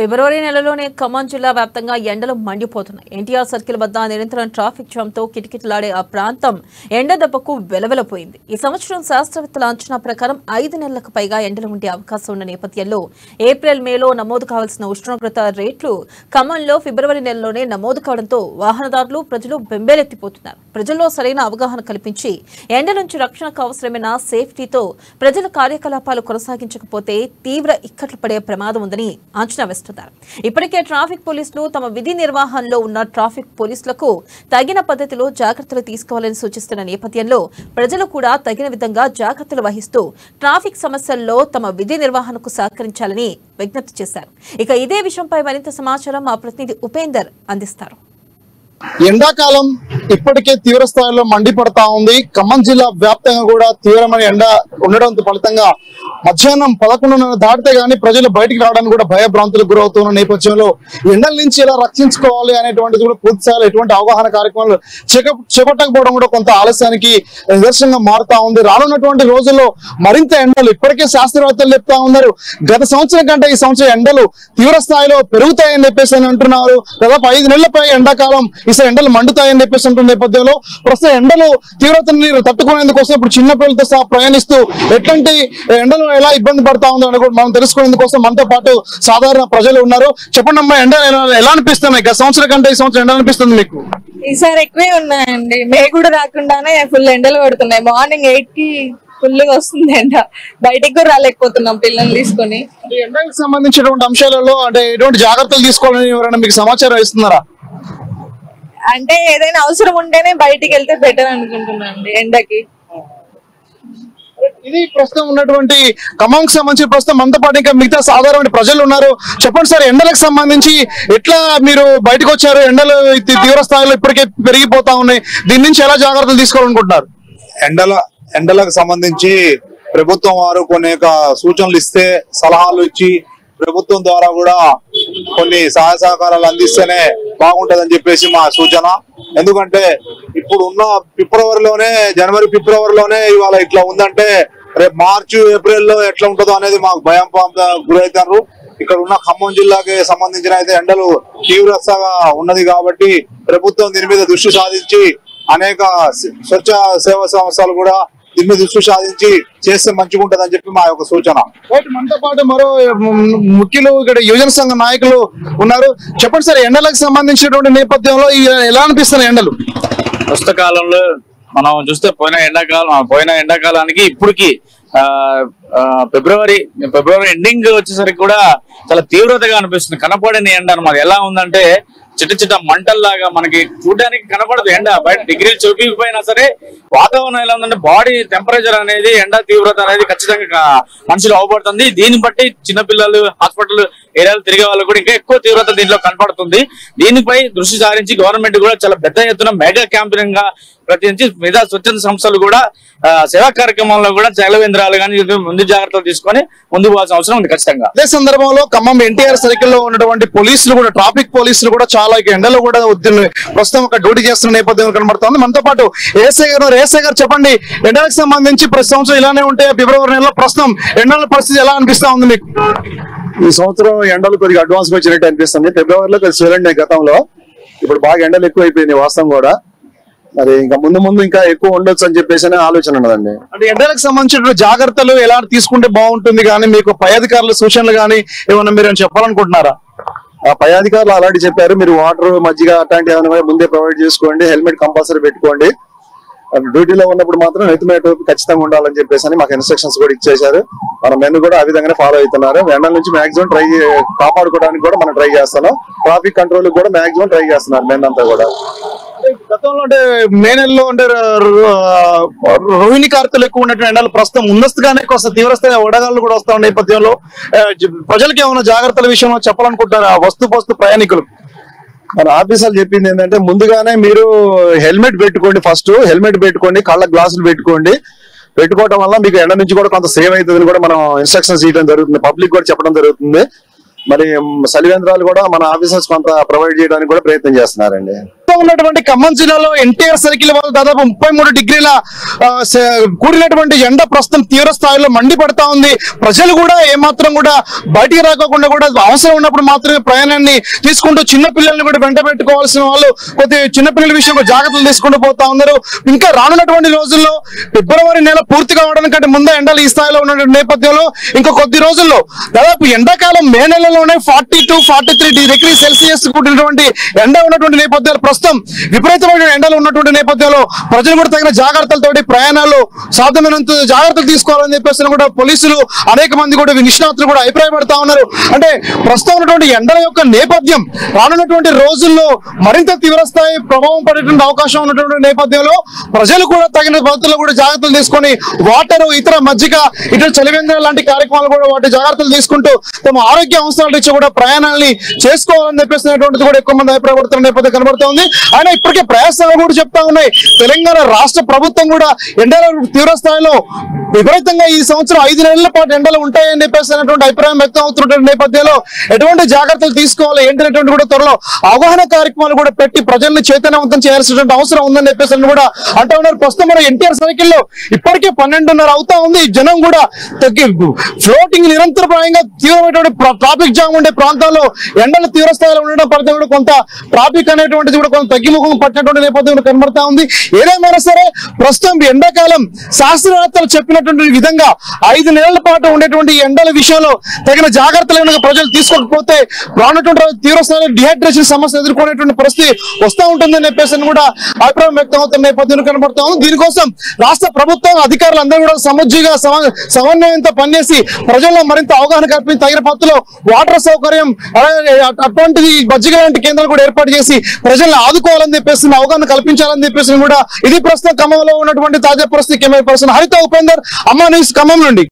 ఫిబ్రవరి నెలలోనే ఖమ్మం జిల్లా వ్యాప్తంగా ఎండలు మండిపోతున్నాయి. ఎన్టీఆర్ సర్కిల్ వద్ద నిరంతరం ట్రాఫిక్ జామ్తో కిటకిటలాడే ఆ ప్రాంతం ఎండ దెబ్బకు వెలవెలపోయింది. ఈ సంవత్సరం శాస్త్రవేత్తల అంచనా ప్రకారం 5 నెలలకు పైగా ఎండలు ఉండే అవకాశం ఉన్న నేపథ్యంలో ఏప్రిల్ మేలో నమోదు కావాల్సిన ఉష్ణోగ్రత రేట్లు ఖమ్మంలో ఫిబ్రవరి నెలలోనే నమోదు కావడంతో వాహనదారులు ప్రజలు బెంబేలెత్తిపోతున్నారు. ప్రజల్లో సరైన అవగాహన కల్పించి ఎండ నుంచి రక్షణకు అవసరమైన సేఫ్టీతో ప్రజల కార్యకలాపాలు కొనసాగించకపోతే తీవ్ర ఇక్కట్లు పడే ప్రమాదం ఉందని అంచనా వేస్తున్నారు. ఇప్పటికే ట్రాఫిక్ పోలీసులు తమ విధి నిర్వహణలో ఉన్న ట్రాఫిక్ పోలీసులకు తగిన పద్ధతిలో జాగ్రత్తలు తీసుకోవాలని సూచిస్తున్న నేపథ్యంలో ప్రజలు కూడా తగిన విధంగా జాగ్రత్తలు వహిస్తూ ట్రాఫిక్ సమస్యల్లో తమ విధి నిర్వహణకు సహకరించాలని విజ్ఞప్తి చేశారు. ఇక ఇదే విషయంపై మరింత సమాచారం మా ప్రతినిధి ఉపేందర్ అందిస్తారు. ఎండాకాలం ఇప్పటికే తీవ్ర స్థాయిలో మండిపడతా ఉంది. ఖమ్మం జిల్లా వ్యాప్తంగా కూడా తీవ్రమైన ఎండ ఉండడంతో ఫలితంగా మధ్యాహ్నం 11:30 దాటితే గానీ ప్రజలు బయటికి రావడానికి కూడా భయభ్రాంతులకు గురవుతున్న నేపథ్యంలో ఎండల నుంచి ఎలా రక్షించుకోవాలి అనేటువంటిది కూడా పూర్తి స్థాయిలో ఎటువంటి అవగాహన కార్యక్రమాలు చేపట్టకపోవడం కూడా కొంత ఆలస్యానికి నిదర్శనంగా మారుతా ఉంది. రానున్నటువంటి రోజుల్లో మరింత ఎండలు ఇప్పటికే శాస్త్రవేత్తలు చెప్తా ఉన్నారు. గత సంవత్సరం కంటే ఈ సంవత్సరం ఎండలు తీవ్ర స్థాయిలో పెరుగుతాయని చెప్పేసి అంటున్నారు. దాదాపు 5 నెలలపై ఎండాకాలం ఈసారి ఎండలు మండుతాయని చెప్పేసి అంటున్న నేపథ్యంలో ప్రస్తుతం ఎండలు తీవ్రతని తట్టుకునేందుకోసం ఇప్పుడు చిన్న పిల్లలతో సహా ప్రయాణిస్తూ ఎట్లాంటి ఎండలు ఎలా ఇబ్బంది పడతా ఉందో అని కూడా మనం తెలుసుకునేందుకోసం మనతో పాటు సాధారణ ప్రజలు ఉన్నారు. చెప్పండి అమ్మా, ఎండ ఎలా అనిపిస్తున్నాయి? గత సంవత్సరం కంటే ఈ సంవత్సరం ఎండ అనిపిస్తుంది మీకు? ఈసారి ఎక్కువే ఉన్నాయండి. మే కూడా రాకుండానే ఫుల్ ఎండలు పడుతున్నాయి. మార్నింగ్ 8 కి ఫుల్ గా వస్తుంది ఎండ. బయటికి కూడా రాలేకపోతున్నాం పిల్లల్ని తీసుకొని. ఎండలకు సంబంధించినటువంటి అంశాలలో అంటే ఎటువంటి జాగ్రత్తలు తీసుకోవాలని ఎవరైనా మీకు సమాచారం ఇస్తున్నారా? అంటే ఏదైనా అవసరం ఉంటేనే బయటికి వెళ్తే బెటర్ అనుకుంటున్నాను ఎండకి. ఇది ప్రస్తుతం ఉన్నటువంటి ఖమ్మంకి సంబంధించి ప్రస్తుతం మనతో పాటు ఇంకా మిగతా సాధారణ ప్రజలు ఉన్నారు. చెప్పండి సార్, ఎండలకు సంబంధించి ఎట్లా మీరు బయటకు వచ్చారు? ఎండలు తీవ్ర స్థాయిలో ఇప్పటికే పెరిగిపోతా ఉన్నాయి. దీని నుంచి ఎలా జాగ్రత్తలు తీసుకోవాలనుకుంటున్నారు? ఎండలకు సంబంధించి ప్రభుత్వం వారు కొన్ని సూచనలు ఇస్తే, సలహాలు ఇచ్చి ప్రభుత్వం ద్వారా కూడా కొన్ని సహాయ సహకారాలు అందిస్తేనే బాగుంటదని చెప్పేసి మా సూచన. ఎందుకంటే ఇప్పుడు ఉన్న జనవరి ఫిబ్రవరిలోనే ఇవాళ ఇట్లా ఉందంటే రేపు మార్చి ఏప్రిల్లో ఎట్లా ఉంటుందో అనేది మాకు భయం గురవుతారు. ఇక్కడ ఉన్న ఖమ్మం జిల్లాకి సంబంధించిన అయితే ఎండలు తీవ్రతగా ఉన్నది కాబట్టి ప్రభుత్వం దీని మీద దృష్టి సాధించి అనేక స్వచ్ఛ సేవా సంస్థలు కూడా దీని మీద దృష్టి సాధించి చేస్తే మంచిగా ఉంటది అని చెప్పి మా యొక్క సూచన. మనతో పాటు మరో ముఖ్యులు ఇక్కడ యువజన సంఘ నాయకులు ఉన్నారు. చెప్పండి సార్, ఎండలకు సంబంధించినటువంటి నేపథ్యంలో ఎలా అనిపిస్తున్నాయి ఎండలు? పుస్తకాలంలో మనం చూస్తే పోయిన ఎండాకాలానికి ఇప్పటికి ఫిబ్రవరి ఎండింగ్ వచ్చేసరికి కూడా చాలా తీవ్రతగా అనిపిస్తుంది. కనపడని ఎండ అన్నమాట. ఎలా ఉందంటే చిట్ట మంటల్లాగా మనకి చూడడానికి కనపడదు ఎండ. బయట డిగ్రీలు చూపిపోయినా సరే వాతావరణం ఎలా ఉందంటే బాడీ టెంపరేచర్ అనేది, ఎండ తీవ్రత అనేది ఖచ్చితంగా మనుషులు అవబడుతుంది. దీన్ని బట్టి చిన్నపిల్లలు హాస్పిటల్ ఏరియాలు తిరిగే వాళ్ళు కూడా ఇంకా ఎక్కువ తీవ్రత దీంట్లో కనపడుతుంది. దీనిపై దృష్టి సారించి గవర్నమెంట్ కూడా చాలా పెద్ద ఎత్తున మెగా క్యాంపెయినింగ్ గా ప్రతినిధి మిగతా స్వచ్ఛంద సంస్థలు కూడా సేవా కార్యక్రమంలో కూడా చైలవేంద్రాలు కానీ ముందు జాగ్రత్తలు తీసుకొని ముందుకు పోవాల్సిన అవసరం ఉంది ఖచ్చితంగా. అదే సందర్భంలో ఖమ్మం ఎన్టీఆర్ సర్కిల్ లో ఉన్నటువంటి పోలీసులు కూడా, ట్రాఫిక్ పోలీసులు కూడా చాలా ఎండలో కూడా ప్రస్తుతం ఒక డ్యూటీ చేస్తున్న నేపథ్యంలో కనబడుతుంది. మనతో పాటు ఏఎస్ఐ గారు చెప్పండి, ఎండలకు సంబంధించి ప్రతి సంవత్సరం ఇలానే ఉంటే ఫిబ్రవరి నెలలో ప్రస్తుతం ఎండల పరిస్థితి ఎలా అనిపిస్తా ఉంది మీకు? ఈ సంవత్సరం ఎండలు కొద్దిగా అడ్వాన్స్ గా వచ్చినట్టు అనిపిస్తుంది. ఫిబ్రవరిలో కొద్దిగా చూడండి, గతంలో ఇప్పుడు బాగా ఎండలు ఎక్కువ అయిపోయింది వాస్తవం కూడా. మరి ఇంకా ముందు ఇంకా ఎక్కువ ఉండొచ్చు అని చెప్పేసి ఆలోచన ఉన్నదండి. అంటే ఎండలకు సంబంధించిన జాగ్రత్తలు ఎలా తీసుకుంటే బాగుంటుంది కానీ మీకు పై అధికారుల సూచనలు కానీ ఏమన్నా మీరు చెప్పాలనుకుంటున్నారా? ఆ పై అధికారులు అలాంటి చెప్పారు, మీరు వాటర్ మజ్జిగ అట్లాంటి ఏమైనా ముందే ప్రొవైడ్ చేసుకోండి, హెల్మెట్ కంపల్సరీ పెట్టుకోండి, డ్యూటీలో ఉన్నప్పుడు మాత్రం నెత్తిమేట ఖచ్చితంగా ఉండాలని చెప్పేసి మాకు ఇన్స్ట్రక్షన్స్ కూడా ఇచ్చేశారు. మన మెన్ కూడా ఆ విధంగానే ఫాలో అవుతున్నారు. ఎండల నుంచి మాక్సిమం కాపాడుకోవడానికి కూడా మనం ట్రై చేస్తున్నాం. ట్రాఫిక్ కంట్రోల్ కూడా మాక్సిమం ట్రై చేస్తున్నారు మెన్ అంతా కూడా. గతంలో అంటే మే నెలలో అంటే రోహిణి కార్తెలు ఎక్కువ ఉన్నటువంటి ఎండలు ప్రస్తుతం ముందస్తుగానే కొంత తీవ్రస్థాయి వడగాళ్ళు కూడా వస్తా ఉన్న నేపథ్యంలో ప్రజలకు ఏమైనా జాగ్రత్తల విషయంలో చెప్పాలనుకుంటారా వస్తు ప్రయాణికులు? మన ఆఫీసర్లు చెప్పింది ఏంటంటే ముందుగానే మీరు హెల్మెట్ పెట్టుకోండి, ఫస్ట్ హెల్మెట్ పెట్టుకోండి, కళ్ళ గ్లాసులు పెట్టుకోవడం వల్ల మీకు ఎండ నుంచి కూడా కొంత సేవ్ అవుతుందని కూడా మనం ఇన్స్ట్రక్షన్స్ ఇవ్వడం జరుగుతుంది, పబ్లిక్ కూడా చెప్పడం జరుగుతుంది. మరి చలివేంద్రాలు కూడా మన ఆఫీసర్స్ కొంత ప్రొవైడ్ చేయడానికి కూడా ప్రయత్నం చేస్తున్నారండి. ఉన్నటువంటి ఖమ్మం జిల్లాలో ఎన్టీఆర్ సర్కిల్ వల్ల దాదాపు 33 డిగ్రీల కూడినటువంటి ఎండ ప్రస్తుతం తీవ్ర స్థాయిలో మండిపడతా ఉంది. ప్రజలు కూడా ఏమాత్రం కూడా బయటికి రాకోకుండా కూడా అవసరం ఉన్నప్పుడు మాత్రమే ప్రయాణాన్ని తీసుకుంటూ చిన్న పిల్లల్ని కూడా వెంట పెట్టుకోవాల్సిన వాళ్ళు కొద్ది చిన్నపిల్లల విషయంలో జాగ్రత్తలు తీసుకుంటూ పోతా ఉన్నారు. ఇంకా రానున్నటువంటి రోజుల్లో ఫిబ్రవరి నెల పూర్తి కావడానికంటే ముందే ఎండలు ఈ స్థాయిలో ఉన్న నేపథ్యంలో ఇంకా కొద్ది రోజుల్లో దాదాపు ఎండాకాలం మే నెలలోనే 42-43 డిగ్రీ సెల్సియస్ కూడినటువంటి ఎండ ఉన్నటువంటి నేపథ్యంలో ప్రస్తుతం విపరీతమైన ఎండలు ఉన్నటువంటి నేపథ్యంలో ప్రజలు కూడా తగిన జాగ్రత్తలతోటి ప్రయాణాలు సాధ్యమైనంత జాగ్రత్తలు తీసుకోవాలని చెప్పేసి కూడా పోలీసులు అనేక మంది కూడా నిష్ణాతులు కూడా అభిప్రాయపడతా ఉన్నారు. అంటే ప్రస్తుతం ఉన్నటువంటి ఎండల యొక్క నేపథ్యం రానున్నటువంటి రోజుల్లో మరింత తీవ్రస్థాయి ప్రభావం పడేటువంటి అవకాశం ఉన్నటువంటి నేపథ్యంలో ప్రజలు కూడా తగిన పద్ధతుల్లో కూడా జాగ్రత్తలు తీసుకొని వాటర్ ఇతర మజ్జిగ ఇతర చలివేంద్ర లాంటి కార్యక్రమాలు కూడా వాటి జాగ్రత్తలు తీసుకుంటూ తమ ఆరోగ్య అవసరాల నుంచి కూడా ప్రయాణాలని చేసుకోవాలని చెప్పేసినటువంటిది కూడా ఎక్కువ మంది అభిప్రాయపడుతున్న నేపథ్యం కనబడుతూ ఉంది. ఆయన ఇప్పటికే ప్రయాసాలు కూడా చెప్తా ఉన్నాయి. తెలంగాణ రాష్ట్ర ప్రభుత్వం కూడా ఎండల తీవ్ర స్థాయిలో విపరీతంగా ఈ సంవత్సరం 5 నెలల పాటు ఎండలు ఉంటాయని చెప్పేసినటువంటి అభిప్రాయం వ్యక్తం అవుతున్నటువంటి నేపథ్యంలో ఎటువంటి జాగ్రత్తలు తీసుకోవాలి ఏంటనేటువంటి కూడా త్వరలో అవగాహన కార్యక్రమాలు కూడా పెట్టి ప్రజల్ని చైతన్యవంతం చేయాల్సినటువంటి అవసరం ఉందని చెప్పేసి కూడా అంటూ ఉన్నారు. ప్రస్తుతం మన ఎన్టీఆర్ సైకిల్లో ఇప్పటికే 12:30 అవుతా ఉంది. జనం కూడా ఫ్లోటింగ్ నిరంతరప్రాయంగా తీవ్రమైనటువంటి ట్రాఫిక్ జామ్ ఉండే ప్రాంతాల్లో ఎండలు తీవ్ర స్థాయిలో ఉండడం పడితే కూడా కొంత ట్రాఫిక్ అనేటువంటిది కూడా కొంత తగ్గిముఖం పట్టినటువంటి నేపథ్యం కనబడతా ఉంది. ఏదేమైనా సరే ప్రస్తుతం ఎండాకాలం శాస్త్రవేత్తలు చెప్పినటువంటి విధంగా 5 నెలల పాటు ఉండేటువంటి ఎండల విషయంలో తగిన జాగ్రత్తలు ప్రజలు తీసుకోకపోతే రానున్నటువంటి తీవ్ర స్థాయిలో డిహైడ్రేషన్ సమస్య ఎదుర్కొనేటువంటి పరిస్థితి వస్తూ ఉంటుందని చెప్పేసి కూడా అభిప్రాయం వ్యక్తం అవుతున్న నేపథ్యం కనబడతా ఉంది. దీనికోసం రాష్ట్ర ప్రభుత్వం అధికారులు అందరూ కూడా సముజ్జిగా సమన్వయంతో పనిచేసి ప్రజల్లో మరింత అవగాహన కల్పించి తగిన పద్ధతిలో వాటర్ సౌకర్యం అటువంటిది మజ్జిగ లాంటి కేంద్రాలు కూడా ఏర్పాటు చేసి ప్రజల్ని ఆదుకోవాలని చెప్పేసి అవగాహన కల్పించాలని చెప్పేసి కూడా ఇది ప్రస్తుతం ఖమ్మంలో ఉన్నటువంటి తాజా పరిస్థితి. కెమెరా పర్సన్ హరిత ఉపేందర్, అమ్మా న్యూస్ ఖమ్మం నుండి.